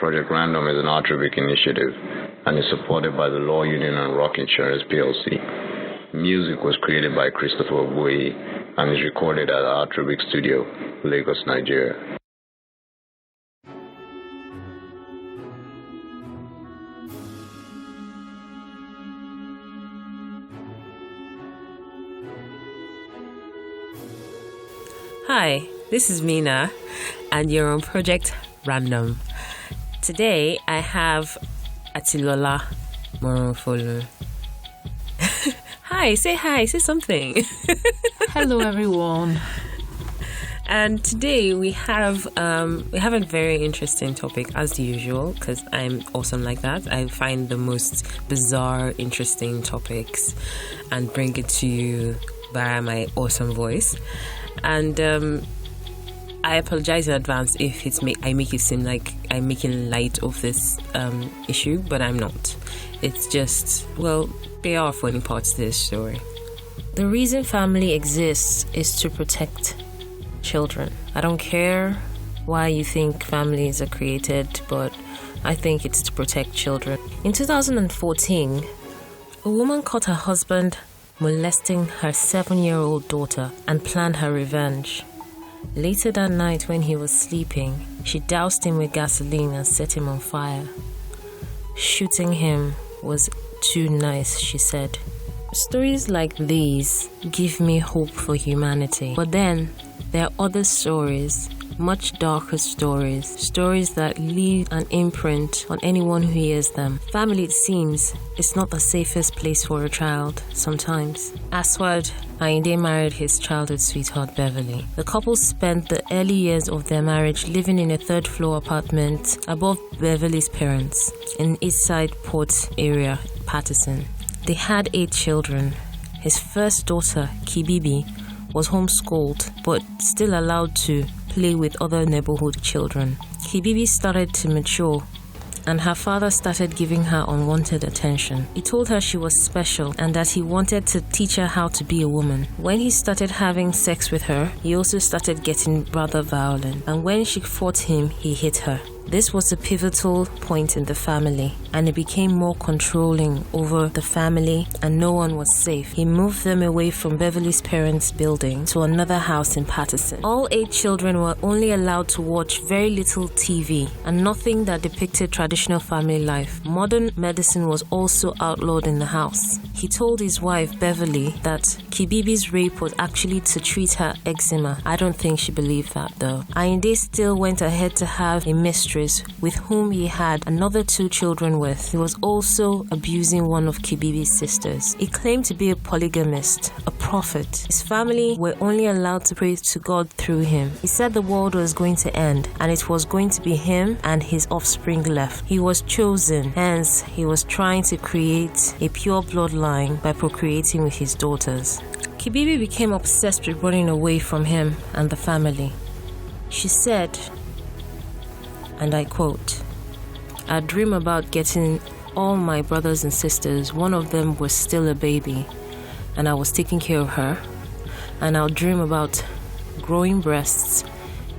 Project Random is an Artrubik initiative and is supported by the Law Union and Rock Insurance PLC. Music was created by Christopher Obuyi and is recorded at Artrubik Studio, Lagos, Nigeria. Hi, this is Mina, and you're on Project Random. Today, I have Atilola Moronfolu. Hi, say something. Hello, everyone. And today we have a very interesting topic, as usual, because I'm awesome like that. I find the most bizarre, interesting topics and bring it to you via my awesome voice. And I apologize in advance if I make it seem like I'm making light of this issue, but I'm not. It's just, there are funny parts to this story. The reason family exists is to protect children. I don't care why you think families are created, but I think it's to protect children. In 2014, a woman caught her husband molesting her 7-year-old daughter and planned her revenge. Later that night, when he was sleeping, she doused him with gasoline and set him on fire. Shooting him was too nice, she said. Stories like these give me hope for humanity. But then, there are other stories, much darker stories that leave an imprint on anyone who hears them. Family, it seems, is not the safest place for a child sometimes. Aswad Ayinde married his childhood sweetheart Beverly. The couple spent the early years of their marriage living in a third-floor apartment above Beverly's parents in Eastside Port area, Patterson. They had 8 children. His first daughter, Kibibi, was homeschooled but still allowed to play with other neighborhood children. Kibibi started to mature and her father started giving her unwanted attention. He told her she was special and that he wanted to teach her how to be a woman. When he started having sex with her, he also started getting rather violent, and when she fought him, he hit her. This was a pivotal point in the family, and he became more controlling over the family, and no one was safe. He moved them away from Beverly's parents' building to another house in Patterson. All 8 children were only allowed to watch very little TV and nothing that depicted traditional family life. Modern medicine was also outlawed in the house. He told his wife, Beverly, that Kibibi's rape was actually to treat her eczema. I don't think she believed that, though. Ayinde still went ahead to have a mistress with whom he had another 2 children with. He was also abusing one of Kibibi's sisters. He claimed to be a polygamist, a prophet. His family were only allowed to pray to God through him. He said the world was going to end and it was going to be him and his offspring left. He was chosen, hence he was trying to create a pure bloodline by procreating with his daughters. Kibibi became obsessed with running away from him and the family. She said, and I quote, "I dream about getting all my brothers and sisters. One of them was still a baby, and I was taking care of her. And I'll dream about growing breasts,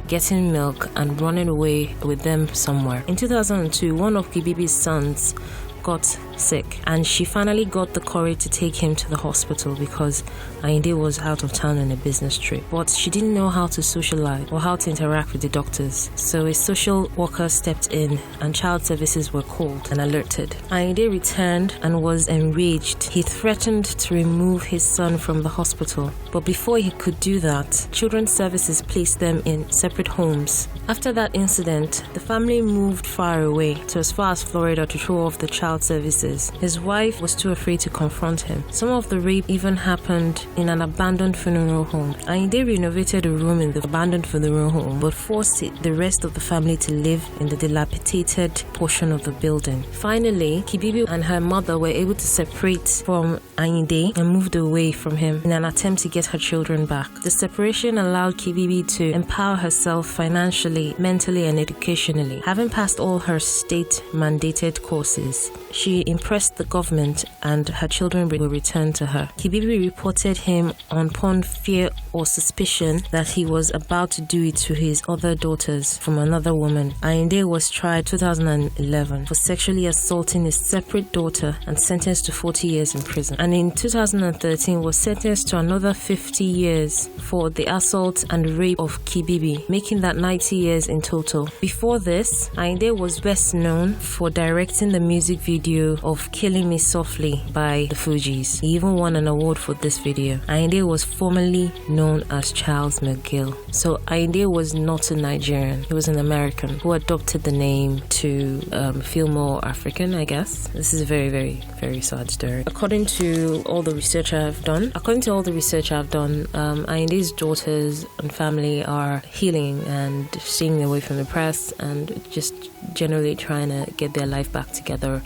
getting milk, and running away with them somewhere." In 2002, one of Kibibi's sons got sick, and she finally got the courage to take him to the hospital because Ayinde was out of town on a business trip. But she didn't know how to socialize or how to interact with the doctors. So a social worker stepped in and child services were called and alerted. Ayinde returned and was enraged. He threatened to remove his son from the hospital. But before he could do that, children's services placed them in separate homes. After that incident, the family moved far away to as far as Florida to throw off the child services. His wife was too afraid to confront him. Some of the rape even happened in an abandoned funeral home. Ayinde renovated a room in the abandoned funeral home, but forced the rest of the family to live in the dilapidated portion of the building. Finally, Kibibi and her mother were able to separate from Ayinde and moved away from him in an attempt to get her children back. The separation allowed Kibibi to empower herself financially, mentally, and educationally. Having passed all her state-mandated courses, she impressed the government and her children were returned to her. Kibibi reported him upon fear or suspicion that he was about to do it to his other daughters from another woman. Ayinde was tried 2011 for sexually assaulting his separate daughter and sentenced to 40 years in prison. And in 2013 was sentenced to another 50 years for the assault and rape of Kibibi, making that 90 years in total. Before this, Ayinde was best known for directing the music video of Killing Me Softly by the Fugees. He even won an award for this video. Ayinde was formerly known as Charles McGill. So Ayinde was not a Nigerian. He was an American who adopted the name to feel more African, I guess. This is a very, very, very sad story. According to all the research I've done, Ayinde's daughters and family are healing and staying away from the press and just generally trying to get their life back together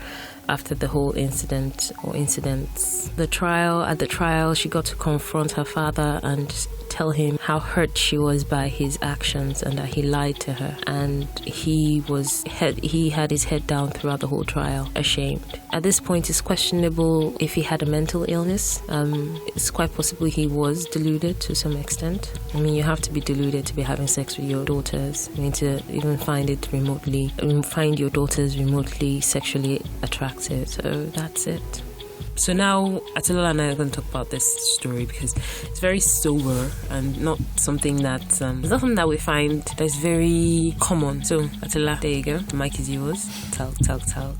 after the whole incident or incidents. At the trial, she got to confront her father and tell him how hurt she was by his actions and that he lied to her. And he had his head down throughout the whole trial, ashamed. At this point, it's questionable if he had a mental illness. It's quite possible he was deluded to some extent. I mean, you have to be deluded to be having sex with your daughters. You need to even find your daughters remotely sexually attractive. So that's it. So now Atilola and I are going to talk about this story because it's very sober and not something that we find that's very common. So Atilola, there you go. The mic is yours. Tell.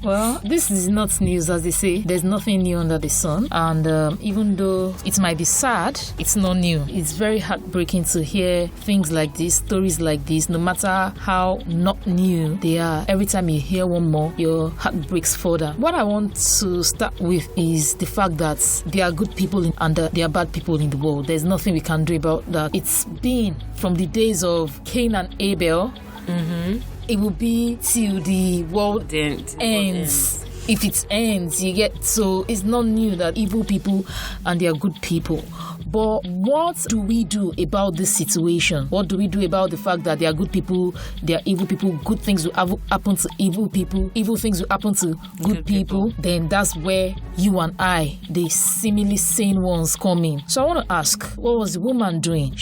Well, this is not news, as they say. There's nothing new under the sun. And even though it might be sad, it's not new. It's very heartbreaking to hear things like this, stories like this, no matter how not new they are. Every time you hear one more, your heart breaks further. What I want to start with is the fact that there are good people and there are bad people in the world. There's nothing we can do about that. It's been from the days of Cain and Abel. Mm-hmm. It will be till the world ends. If it ends, so it's not new that evil people and there are good people. But what do we do about this situation? What do we do about the fact that there are good people, there are evil people, good things will happen to evil people, evil things will happen to good people? Then that's where you and I, the seemingly sane ones, come in. So I want to ask, what was the woman doing?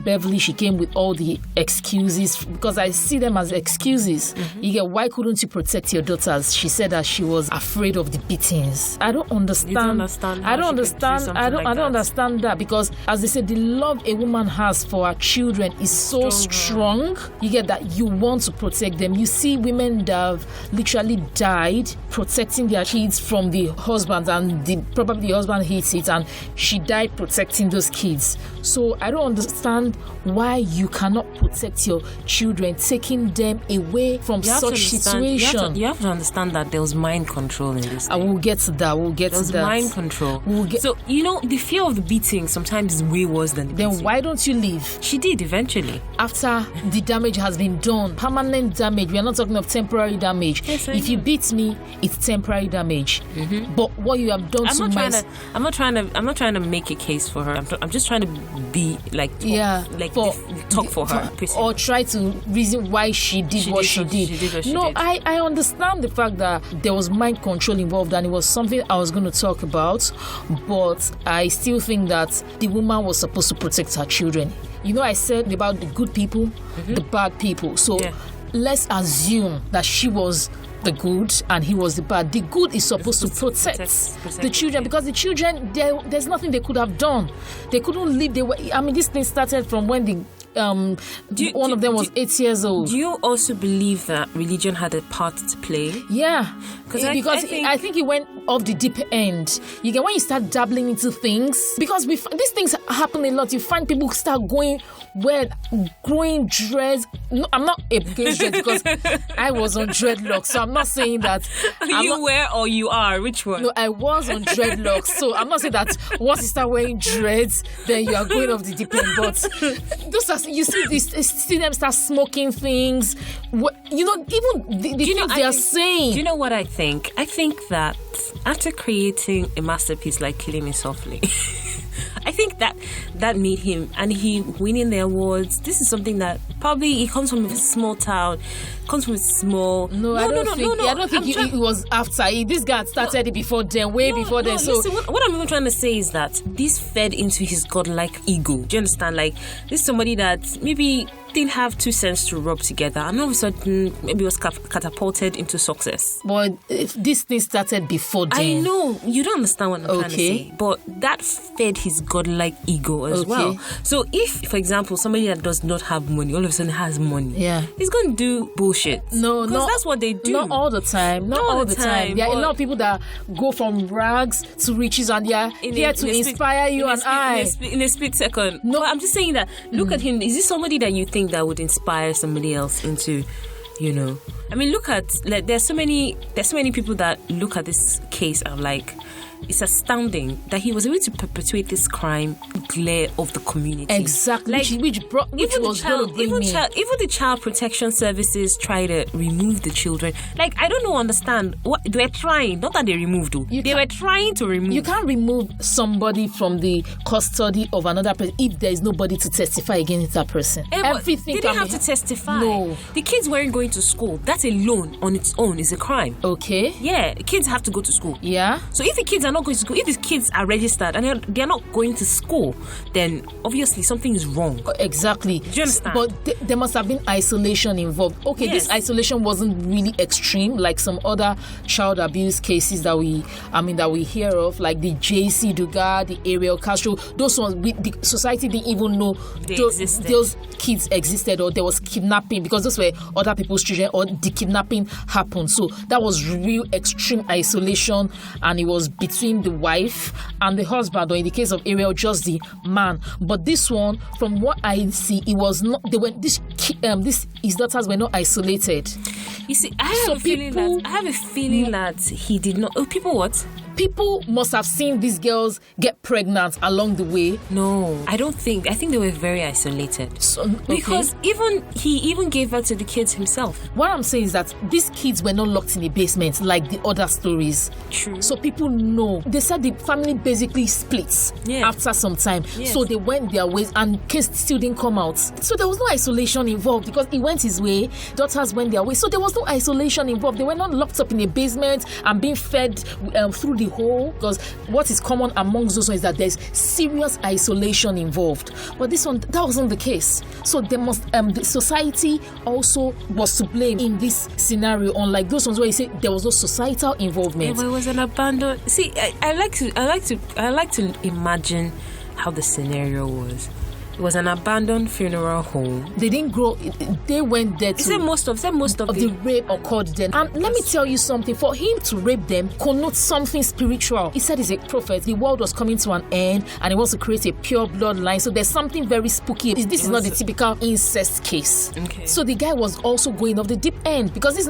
Beverly came with all the excuses, because I see them as excuses. Mm-hmm. Why couldn't you protect your daughters? She said that she was afraid of the beatings. I don't understand. You don't understand. I don't understand that, because as they say, the love a woman has for her children is so strong. You get that you want to protect them. You see women that have literally died protecting their kids from the husband, and probably the husband hates it, and she died protecting those kids. So I don't understand why you cannot protect your children, taking them away from such situation. You have to understand that there was mind control in this. I will get to that. There was mind control. So the fear of the beating sometimes is way worse than the beating. Then why don't you leave? She did eventually. After the damage has been done, permanent damage. We are not talking of temporary damage. Yes, if you beat me, it's temporary damage. Mm-hmm. But what you have done I'm not trying to make a case for her. I'm just trying to be talk for her, or try to reason why she did what she did. I understand the fact that there was mind control involved, and it was something I was going to talk about, but I still think that the woman was supposed to protect her children. I said about the good people, the bad people. So let's assume that she was the good and he was the bad. The good is supposed to protect the children, because the children, there's nothing they could have done. They couldn't live. This thing started from when one of them was 8 years old. Do you also believe that religion had a part to play? Yeah, because I think it went off the deep end. You get when you start dabbling into things, because these things happen a lot. You find people start growing dreads. No, I'm not against dreads because I was on dreadlocks, so I'm not saying that. You were or you are? Which one? No, I was on dreadlocks, so I'm not saying that once you start wearing dreads, then you are going off the deep end. But you see them start smoking things. Even the things they are saying. Do you know what I think? I think that after creating a masterpiece like Killing Me Softly, I think that made him, and he winning the awards. This is something that probably he comes from a small town, comes from a small. I don't think it was after. This guy had started it before then, before then. So listen, what I'm even trying to say is that this fed into his godlike ego. Do you understand? Like, this is somebody that maybe didn't have 2 cents to rub together, and all of a sudden maybe was catapulted into success. But if this thing started before then. I know you don't understand what I'm trying to say, but that fed his godlike ego as well. So if, for example, somebody that does not have money all of a sudden has money, he's going to do bullshit. No, that's what they do. Not all the time. Not all the time. There are a lot of people that go from rags to riches, and they are here to inspire you and I. In a split second. No, I'm just saying that. Look at him. Is this somebody that you think that would inspire somebody else into, I mean, look at, like, there's so many people that look at this case and like, it's astounding that he was able to perpetuate this crime glare of the community. Exactly, like, which was going to bring me. Even the child protection services try to remove the children. Like, I don't understand. What they were trying, not that they removed. They were trying to remove. You can't remove somebody from the custody of another person if there is nobody to testify against that person. Everything they didn't have to testify. No, the kids weren't going to school. That alone, on its own, is a crime. Okay. Yeah, kids have to go to school. Yeah. So if the kids are not going to school, if the kids are registered and they're not going to school, then obviously something is wrong. Exactly. Do you understand? But there must have been isolation involved. Okay, yes. This isolation wasn't really extreme like some other child abuse cases that we hear of, like the JC Dugar, the Ariel Castro. Those ones, the society didn't even know those kids existed, or there was kidnapping because those were other people's children, or the kidnapping happened. So that was real extreme isolation, and it was between the wife and the husband, or in the case of Ariel, just the man. But this one, from what I see, it was not. They were his daughters were not isolated. You see, I have a feeling that he did not. Oh, people what? People must have seen these girls get pregnant along the way. No, I don't think. I think they were very isolated. Because he even gave birth to the kids himself. What I'm saying is that these kids were not locked in the basement like the other stories. True. So people know. They said the family basically splits after some time. Yes. So they went their ways, and case still didn't come out. So there was no isolation involved because he went his way, daughters went their way. So there was no isolation involved. They were not locked up in a basement and being fed through the hole, because what is common amongst those ones is that there's serious isolation involved. But this one, that wasn't the case. So there must the society also was to blame in this scenario, unlike those ones where you say there was no societal involvement. Yeah, but it was an abandoned. See, I like to imagine how the scenario was. It was an abandoned funeral home. They didn't grow. They went there to. Most of the rape occurred then. And let me tell you something. For him to rape them connotes something spiritual. He said he's a prophet. The world was coming to an end, and he wants to create a pure bloodline. So there's something very spooky. This is not the typical incest case. Okay. So the guy was also going off the deep end, because this is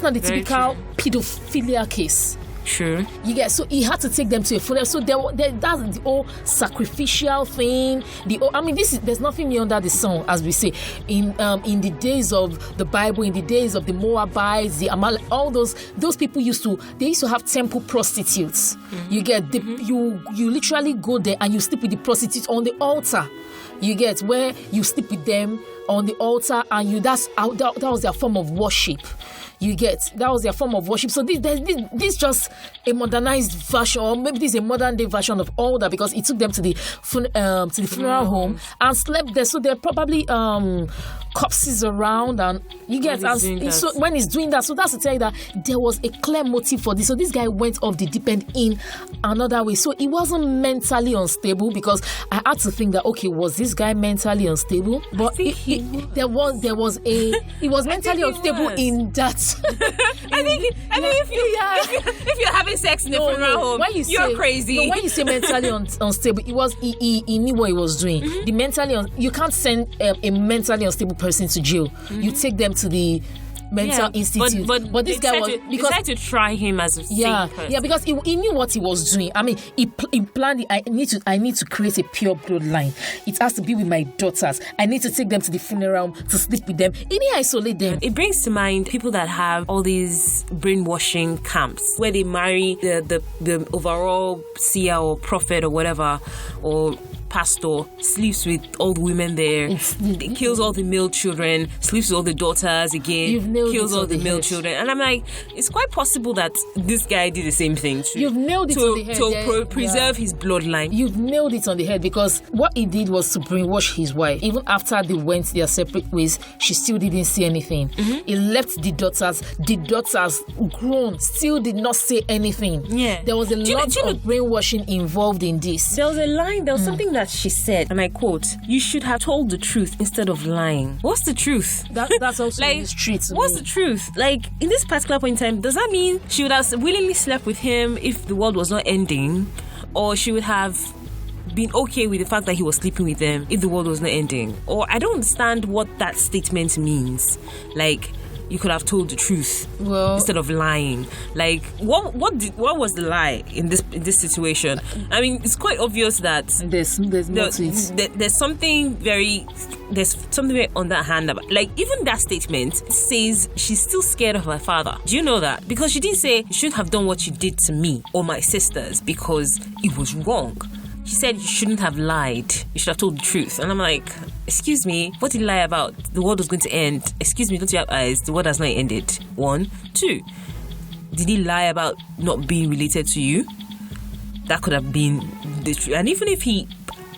not the typical pedophilia case. Sure. You get, so he had to take them to a funeral. So that's the whole sacrificial thing. There's nothing new under the sun, as we say. In the days of the Bible, in the days of the Moabites, the Amalek, all those people used to have temple prostitutes. Mm-hmm. You get you literally go there and you sleep with the prostitutes on the altar. You get, where you sleep with them on the altar, and that was their form of worship. You get, that was their form of worship. So this just a modernized version, or maybe this is a modern day version of all that, because it took them to the funeral home and slept there. So there are probably corpses around, and you get, so when he's doing that, so that's to tell you that there was a clear motive for this. So this guy went off the deep end in another way. So he wasn't mentally unstable, because I had to think that, okay, was this guy mentally unstable? But he was mentally unstable in that. If you're having sex in the funeral home, you're crazy. No, when you say mentally unstable, he knew what he was doing. Mm-hmm. You can't send a mentally unstable person to jail. Mm-hmm. You take them to the mental institute. But this guy was they tried to try him as a sane person. Because he knew what he was doing. I mean, he planned it. I need to create a pure bloodline. It has to be with my daughters. I need to take them to the funeral to sleep with them. He didn't isolate them. It brings to mind people that have all these brainwashing camps where they marry the overall seer or prophet or whatever, or pastor, sleeps with all the women there, kills all the male children, sleeps with all the daughters again, kills all the male children. And I'm like, it's quite possible that this guy did the same thing too. You've nailed it on the head. To preserve his bloodline. You've nailed it on the head, because what he did was to brainwash his wife. Even after they went their separate ways, she still didn't see anything. He left the daughters. The daughters, grown, still did not say anything. Yeah. There was a lot of brainwashing involved in this. There was something that she said, and I quote, "You should have told the truth instead of lying." What's the truth? That's also like, mystery to what's me. the truth? Like, in this particular point in time, does that mean she would have willingly slept with him if the world was not ending? Or she would have been okay with the fact that he was sleeping with them if the world was not ending? Or I don't understand what that statement means. Like, you could have told the truth instead of lying. Like, what was the lie in this situation? I mean, it's quite obvious that there's something very underhand about. Like, even that statement says she's still scared of her father. Do you know that? Because she didn't say you should have done what you did to me or my sisters because it was wrong. She said you shouldn't have lied. You should have told the truth. And I'm like, excuse me, what did he lie about? The world was going to end. Excuse me, don't you have eyes? The world has not ended. 1. 2, did he lie about not being related to you? That could have been the truth. And even if he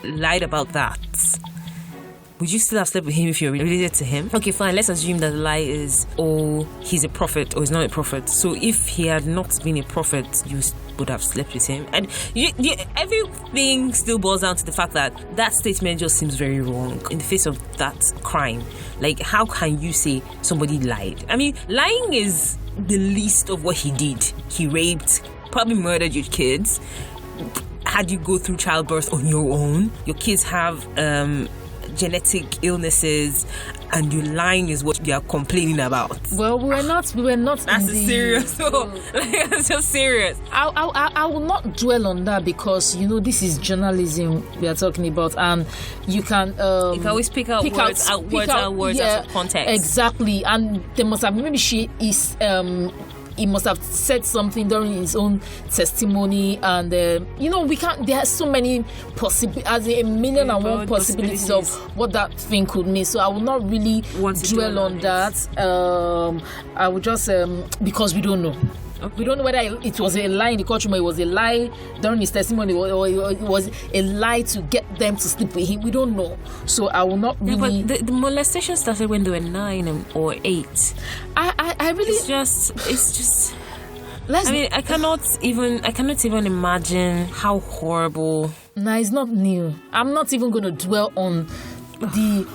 lied about that, would you still have slept with him if you're related to him? Okay, fine. Let's assume that the lie is, he's a prophet or he's not a prophet. So if he had not been a prophet, you would have slept with him. And everything still boils down to the fact that statement just seems very wrong in the face of that crime. Like, how can you say somebody lied? I mean, lying is the least of what he did. He raped, probably murdered your kids, had you go through childbirth on your own. Your kids have genetic illnesses, and you lying is what you are complaining about. Well, we were not. That's serious. That's just serious. I will not dwell on that, because this is journalism we are talking about, and you can always pick out words out of context. Exactly, and there must have maybe she is. He must have said something during his own testimony, and we can't. There are so many a million and one possibilities of what that thing could mean. So I will not really dwell on that. I will just because we don't know. Okay. We don't know whether it was a lie in the courtroom, or it was a lie during his testimony, or it was a lie to get them to sleep with him. We don't know. So I will not really. Yeah, but the molestation started when they were 9 or 8. I really. It's just. I cannot even imagine how horrible. Nah, it's not new. I'm not even going to dwell on the.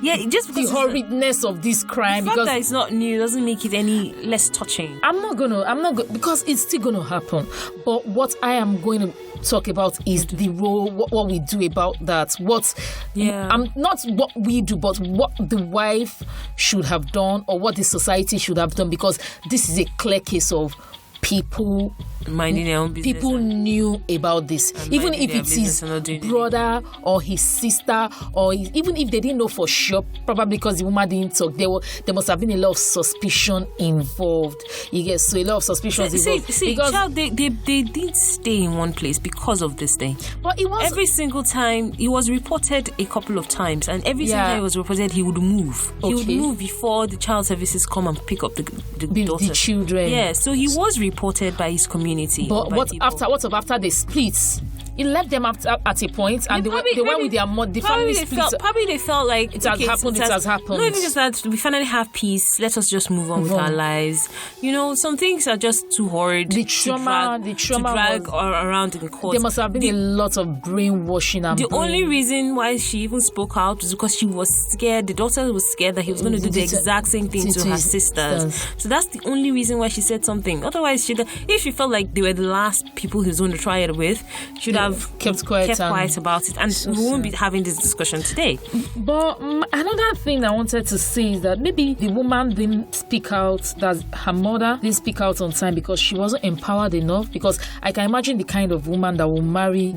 Yeah, just because the horridness of this crime. The fact that it's not new doesn't make it any less touching. I'm not gonna because it's still gonna happen. But what I am going to talk about is the role, what we do about that. Not what we do, but what the wife should have done, or what the society should have done, because this is a clear case of people minding their own business. People knew about this, even if it's his brother or his sister, or even if they didn't know for sure, probably because the woman didn't talk. There must have been a lot of suspicion involved. You get so a lot of suspicions involved. Child, they didn't stay in one place because of this thing. But it was every single time he was reported a couple of times, and every single time he was reported, he would move. Okay. He would move before the child services come and pick up the children. Yeah, so he was reported by his community. But what after they split? He left them at a point, and they went with their mother. The family split. Probably they felt like it has happened. Not even just that. We finally have peace. Let us just move on with our lives. Some things are just too horrid. The trauma to drag around in court. There must have been a lot of brainwashing. Only reason why she even spoke out was because she was scared. The daughter was scared that he was going to do the exact same thing to her sisters. So that's the only reason why she said something. Otherwise, if she felt like they were the last people he was going to try it with, she would have kept quiet about it, and we won't be having this discussion today. But another thing I wanted to say is that maybe the woman didn't speak out, that her mother didn't speak out on time because she wasn't empowered enough. Because I can imagine the kind of woman that will marry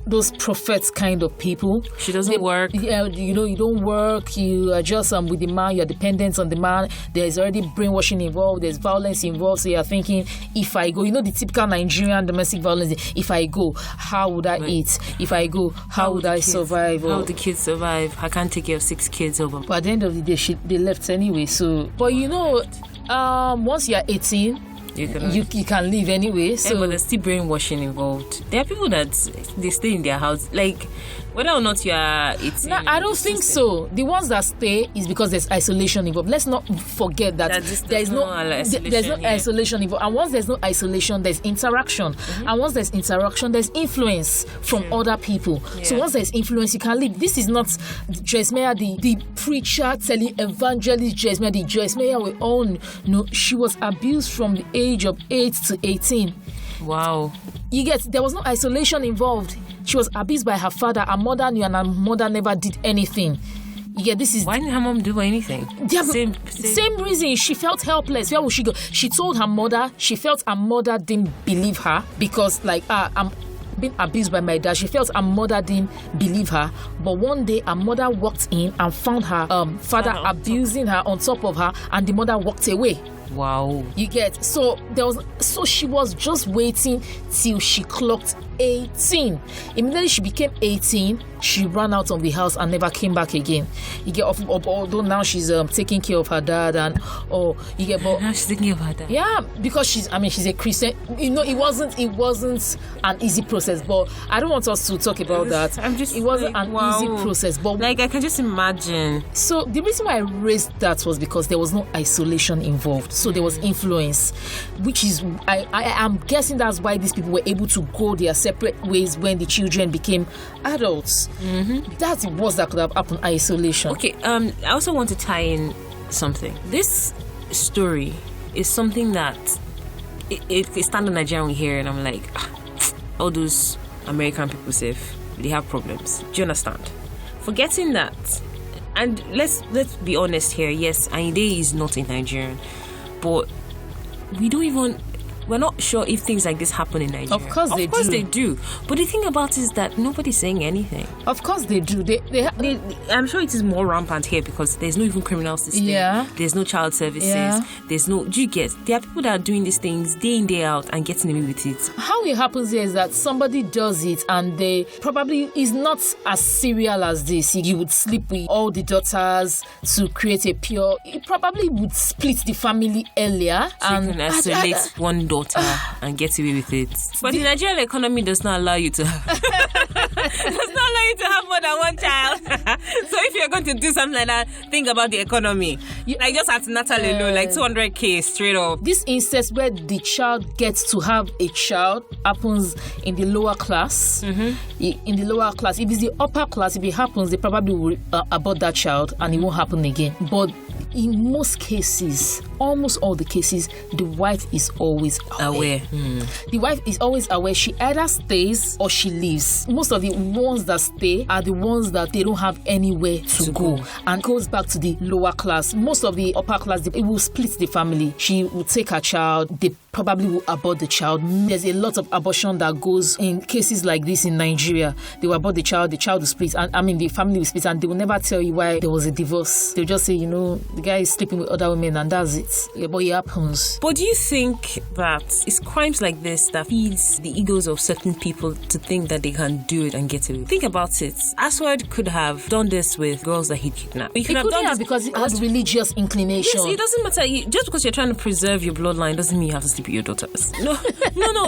those prophets kind of people. She doesn't work. Yeah, you don't work. You are just with the man. You're dependent on the man. There's already brainwashing involved. There's violence involved. So you're thinking, if I go, the typical Nigerian domestic violence. If I go, how would I eat? If I go, how would I survive? How would the kids survive? I can't take care of 6 kids over. But at the end of the day, they left anyway. So, but once you're 18, you can leave anyway. So, but there's still brainwashing involved. There are people that they stay in their house, like whether or not you are 18. No, I don't think so. The ones that stay is because there's isolation involved. Let's not forget that there's no isolation involved. And once there's no isolation, there's interaction. Mm-hmm. And once there's interaction, there's influence from other people. Yeah. So once there's influence, you can leave. This is not Joyce Meyer, the preacher, evangelist Joyce Meyer. The Joyce Meyer we all know. She was abused from the age of 8 to 18. Wow. There was no isolation involved. She was abused by her father. Her mother knew, and her mother never did anything. Why didn't her mom do anything? Yeah, same reason. She felt helpless. Where would she go? She told her mother. She felt her mother didn't believe her because, I'm being abused by my dad. She felt her mother didn't believe her. But one day, her mother walked in and found her father abusing her on top of her, and the mother walked away. Wow. So she was just waiting till she clocked 18. Immediately she became 18, she ran out of the house and never came back again. Although now she's taking care of her dad and now she's taking care of her dad. Yeah, because she's a Christian. It wasn't an easy process, but I don't want us to talk about that. It wasn't an easy process, but I can just imagine. So the reason why I raised that was because there was no isolation involved. So there was influence, which is I am guessing that's why these people were able to go their separate ways when the children became adults. Mm-hmm. That's the worst that could have happened. Isolation. Okay. I also want to tie in something. This story is something that it's standard Nigerian here, and I'm like, all those American people say they have problems. Do you understand? Forgetting that, and let's be honest here. Yes, Ayinde is not in Nigeria. But we're not sure if things like this happen in Nigeria. Of course they do. But the thing about it is that nobody's saying anything. Of course they do. I'm sure it is more rampant here because there's no even criminal system. Yeah. There's no child services. Yeah. Do you get? There are people that are doing these things day in, day out and getting away with it. How it happens here is that somebody does it and they probably is not as serial as this. You would sleep with all the daughters to create a pure. It probably would split the family earlier. So you can isolate one daughter and get away with it. But the Nigerian economy does not allow you to have more than one child. So if you're going to do something like that, think about the economy. Like just at Natal alone, like 200k straight up. This instance where the child gets to have a child happens in the lower class. Mm-hmm. In the lower class, if it's the upper class, if it happens, they probably will abort that child and it won't happen again. But in most cases, almost all the cases, the wife is always aware. The wife is always aware. She either stays or she leaves. Most of the ones that stay are the ones that they don't have anywhere to go. And goes back to the lower class. Most of the upper class, it will split the family. She will take her child. They probably will abort the child. There's a lot of abortion that goes in cases like this in Nigeria. They will abort the child will split. The family will split, and they will never tell you why there was a divorce. They'll just say, the guy is sleeping with other women, and that's it. Yeah, but it happens. But do you think that it's crimes like this that feeds the egos of certain people to think that they can do it and get away? Think about it. Aswad could have done this with girls that he kidnapped. He could have done this because he had religious inclination. Yes, it doesn't matter. Just because you're trying to preserve your bloodline doesn't mean you have to sleep with your daughters. No.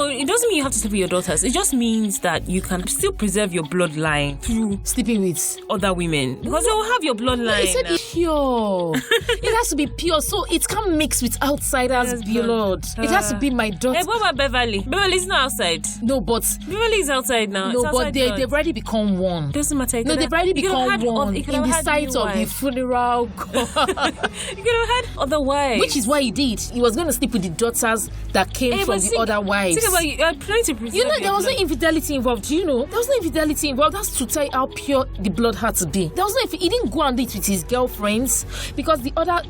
It doesn't mean you have to sleep with your daughters. It just means that you can still preserve your bloodline through sleeping with other women because they will have your bloodline. He said it's pure. It has to be pure. So it can't can't mix with outsiders' blood. It has to be my daughter. Hey, what about Beverly? Beverly's not outside. No, but Beverly's outside now. no, It's but outside they've already become one. doesn't matter. No, they've already become one in the sight of the funeral. You could have had other wives. Which is why he did. He was going to sleep with the daughters that came from the other wives. Think about you are trying to preserve. You know, there was no infidelity involved. Do you know? There was no infidelity involved. That's to tell you how pure the blood had to be. There was no. He didn't go and do it with his girlfriends because the other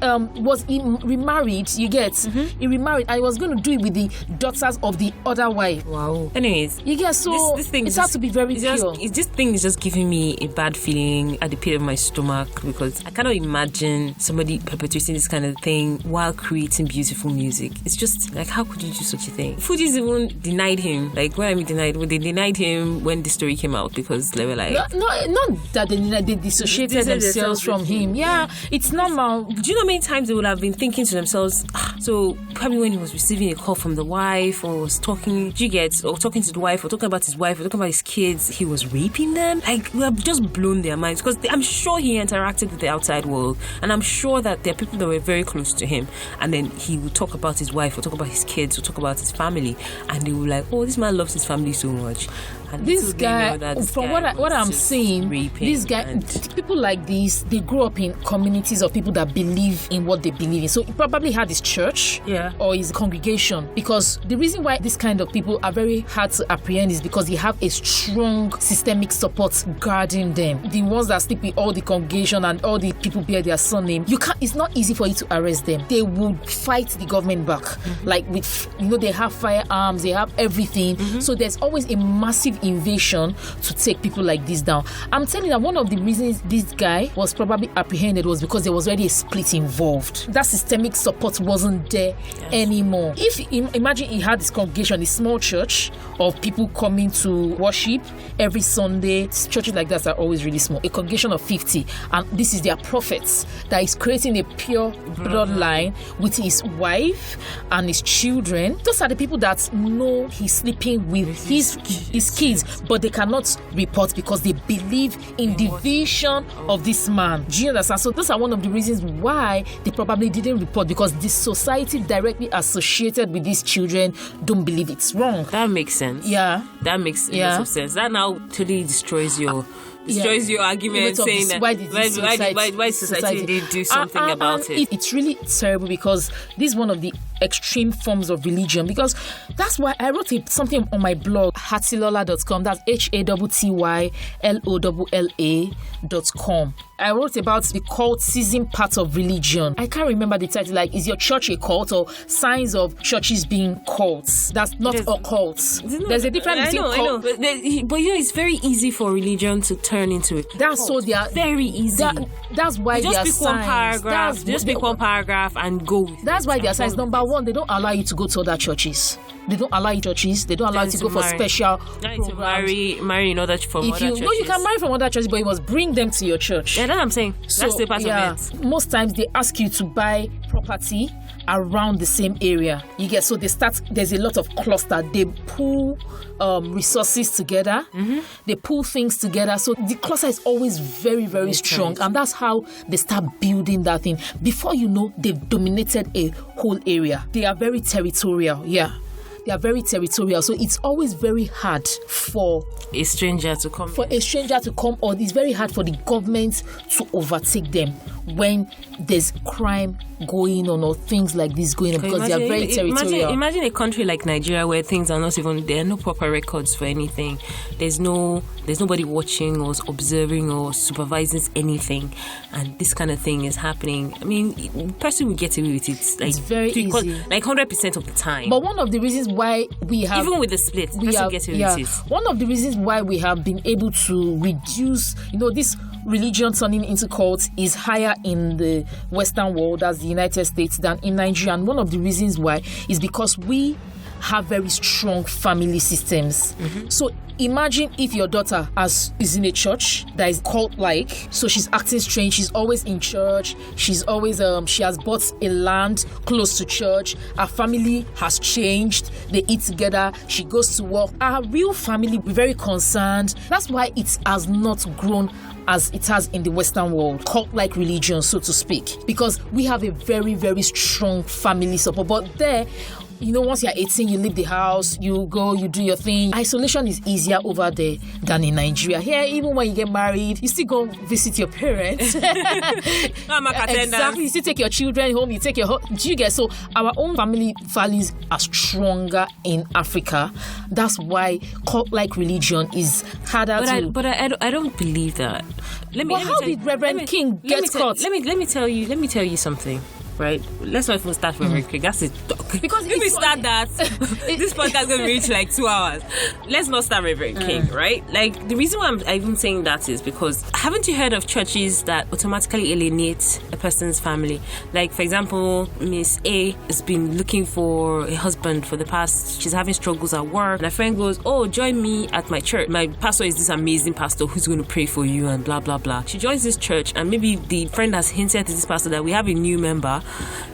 was remarried. You get? He remarried, and he was going to do it with the daughters of the other wife. Wow. Anyways, You get? So this thing it has to be very pure. This thing is just giving me a bad feeling at the pit of my stomach because I cannot imagine somebody perpetuating this kind of thing while creating beautiful music. It's just like, how could you do such a thing? Fugees even denied him. Like, when I mean denied, they denied him when the story came out because they were like, No, not that they dissociated themselves from him. Yeah, it's normal. do you know how many times they would have been thinking to themselves, so probably when he was receiving a call from the wife or was talking, or talking to the wife or talking about his wife or talking about his kids, he was raping them? Like, we have just blown their minds because I'm sure he interacted with the outside world and I'm sure that there are people that were very close to him and then he would talk about his wife or talk about his kids or talk about his family and they were like, oh, this man loves his family so much. And This guy, from what I'm seeing, this guy, people like this, they grow up in communities of people that believe in what they believe in. So he probably had his church or his congregation, because the reason why this kind of people are very hard to apprehend is because they have a strong systemic support guarding them. The ones that sleep with all the congregation and all the people bear their surname, it's not easy for you to arrest them. They would fight the government back. Like they have firearms, they have everything. So there's always a massive invasion to take people like this down. I'm telling you that one of the reasons this guy was probably apprehended was because there was already a split involved. That systemic support wasn't there anymore. If imagine he had this congregation, a small church of people coming to worship every Sunday. Churches like that are always really small. A congregation of 50, and this is their prophets that is creating a pure bloodline with his wife and his children. Those are the people that know he's sleeping with his kids, but they cannot report because they believe in the vision of this man. Do you understand? So those are one of the reasons why they probably didn't report, because the society directly associated with these children don't believe it's wrong. That makes sense. Yeah. That makes a lot of sense. That now totally destroys your argument, saying that why society didn't do something about it. It's really terrible because this is one of the extreme forms of religion, because that's why I wrote something on my blog, hatilola.com. That's HATTYLOLLA.com. I wrote about the cultism part of religion. I can't remember the title, like, is your church a cult, or signs of churches being cults? That's not a cult. There's a difference between cult. But it's very easy for religion to turn into a cult. That's so they are very easy. That's why you they are signs. Just pick one paragraph and go with That's why they are signs. Number one, they don't allow you to go to other churches. They don't allow you churches. They don't allow you to go for special programs. To marry in other from other churches. No, you can marry from other churches, but you must bring them to your church. Yeah, that's what I'm saying. That's the part of it. Most times they ask you to buy property around the same area. You get, so there's a lot of cluster. They pull resources together. They pull things together. So the cluster is always very, very strong. And that's how they start building that thing. Before you know, they've dominated a whole area. They are very territorial. Yeah. They are very territorial, so it's always very hard for a stranger to come. Or it's very hard for the government to overtake them when there's crime going on or things like this going on, because they are very territorial. Imagine a country like Nigeria where things are not even, there are no proper records for anything. There's nobody watching or observing or supervising anything, and this kind of thing is happening. I mean, the person will get away with it. Like, it's very easy, like 100% of the time. But one of the reasons why we have, even with the split, get away with it. One of the reasons why we have been able to reduce, this religion turning into cults is higher in the Western world, as the United States, than in Nigeria. And one of the reasons why is because we have very strong family systems. So imagine if your daughter is in a church that is cult-like, so she's acting strange, she's always in church, she's always she has bought a land close to church, her family has changed, they eat together, she goes to work, our real family will be very concerned. That's why it has not grown as it has in the Western world, cult-like religion, so to speak, because we have a very, very strong family support. But there, once you're 18, you leave the house, you go, you do your thing. Isolation is easier over there than in Nigeria. Here, even when you get married, you still go visit your parents. Exactly. You still take your children home, you take your home. Do you get? So our own family values are stronger in Africa. That's why cult-like religion is harder But I don't believe that. How did Reverend King get caught? Let me tell you something. Right? Let's not even start from very quick. That's it. Because if we start that, this podcast is going to reach like 2 hours. Let's not start Reverend King, right? Like, the reason why I'm even saying that is because haven't you heard of churches that automatically alienate a person's family? Like, for example, Miss A has been looking for a husband for the past, she's having struggles at work. And a friend goes, oh, join me at my church. My pastor is this amazing pastor who's going to pray for you and blah, blah, blah. She joins this church and maybe the friend has hinted to this pastor that we have a new member.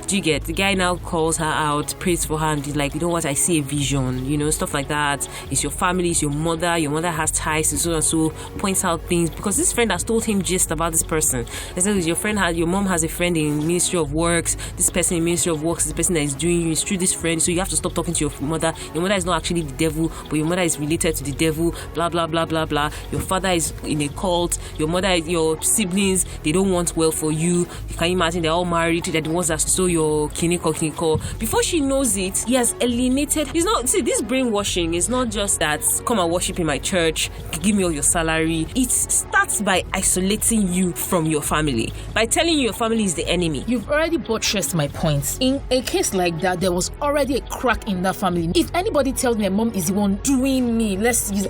Do you get? The guy now calls her out, prays for her, and he's like, you know what, I see a vision, stuff like that. It's your family, it's your mother has ties to so and so, points out things, because this friend has told him just about this person. He says, your mom has a friend in Ministry of Works, this person in Ministry of Works is the person that is doing you, it's through this friend, so you have to stop talking to your mother. Your mother is not actually the devil, but your mother is related to the devil, blah, blah, blah, blah, blah. Your father is in a cult, your siblings, they don't want well for you. Can you imagine, they're all married, they're the ones that stole your kiniko. Before she knows it, he has alienated. This brainwashing is not just that, come and worship in my church, give me all your salary. It starts by isolating you from your family, by telling you your family is the enemy. You've already buttressed my points. In a case like that, there was already a crack in that family. If anybody tells me my mom is the one doing me,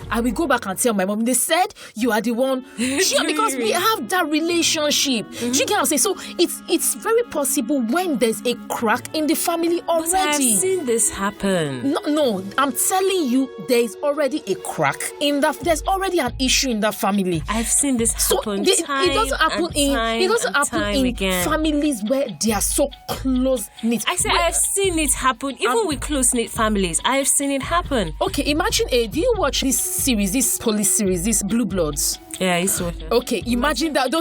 I will go back and tell my mom, they said you are the one. Because we have that relationship. She can say, so it's very possible when there's a crack in the family already. But I've seen this happen. No, I'm telling you, there is already a crack in that. There's already an issue in that family. I've seen this happen. It doesn't happen in families where they are so close knit. I said I've seen it happen even with close knit families. I have seen it happen. Okay, imagine do you watch this police series, this Blue Bloods? Yeah, I used to watch it. Okay, imagine that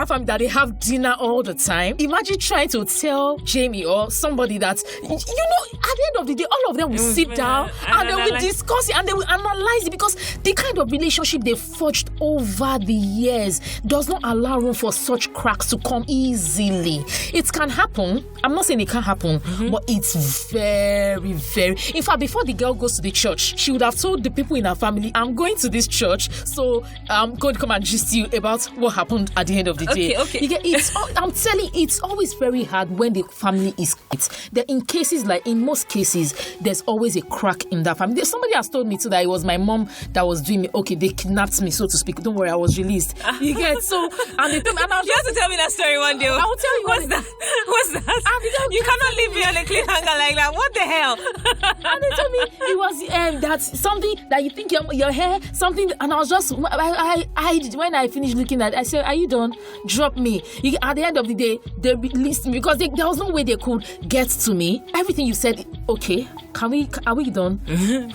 family that they have dinner all the time. Imagine trying to tell Jamie or somebody that, at the end of the day, all of them will sit down and they will discuss it and they will analyze it, because the kind of relationship they forged over the years does not allow room for such cracks to come easily. It can happen. I'm not saying it can't happen, but it's very, very... In fact, before the girl goes to the church, she would have told the people in her family, I'm going to this church, so I'm going to come and gist you about what happened at the end of the day. Okay. I'm telling you, it's always very hard when the family is quit. In most cases, there's always a crack in that family. Somebody has told me too that it was my mom that was doing me. Okay, they kidnapped me, so to speak. Don't worry, I was released. You get so, and they told me, you have to tell me that story one day. I will tell you what's that. You cannot leave me on a cliffhanger like that. What the hell? And they told me it was that's something that you think your hair something, and I was just when I finished looking at it, I said, are you done? Drop me. At the end of the day, they released me because there was no way they could get to me. Everything you said, okay, are we done?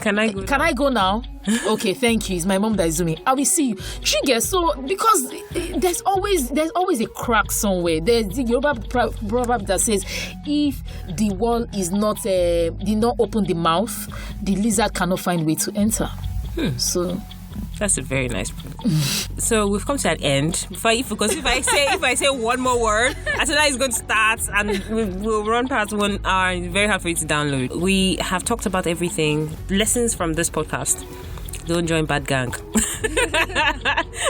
Can I go now? Okay, thank you. It's my mom that is doing it. I will see you. Trigger. So because there's always a crack somewhere. There's the Yoruba proverb that says, if the wall is not did not open the mouth, the lizard cannot find way to enter. So that's a very nice point. So we've come to that end. Because if I say one more word, after that is going to start and we'll run past 1 hour and it's very hard for you to download. We have talked about everything. Lessons from this podcast. Don't join bad gang.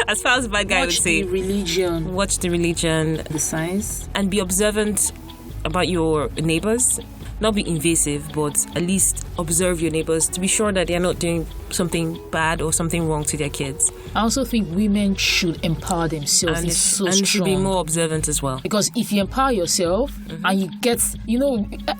As far as bad guy would say. Watch the religion. The signs. And be observant about your neighbors. Not be invasive, but at least observe your neighbors to be sure that they're not doing something bad or something wrong to their kids. I also think women should empower themselves. It's so strong. And should be more observant as well. Because if you empower yourself and you get,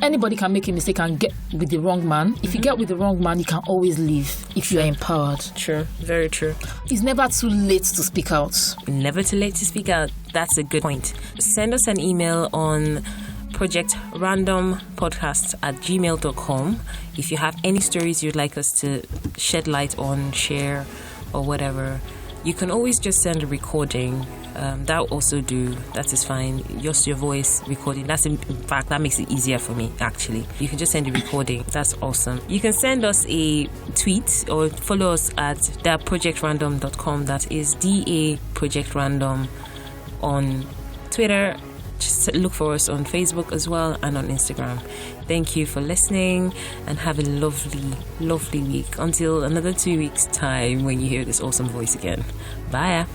anybody can make a mistake and get with the wrong man. If you get with the wrong man, you can always leave if you are empowered. True, very true. It's never too late to speak out. Never too late to speak out. That's a good point. Send us an email on projectrandompodcast@gmail.com if you have any stories you'd like us to shed light on, share, or whatever. You can always just send a recording that will also do. That is fine. Just your voice recording. In fact, that makes it easier for me, actually. You can just send a recording. That's awesome. You can send us a tweet or follow us at daprojectrandom.com. That is DAProjectRandom on Twitter. Just look for us on Facebook as well and on Instagram. Thank you for listening and have a lovely week. Until another 2 weeks' time when you hear this awesome voice again. Bye.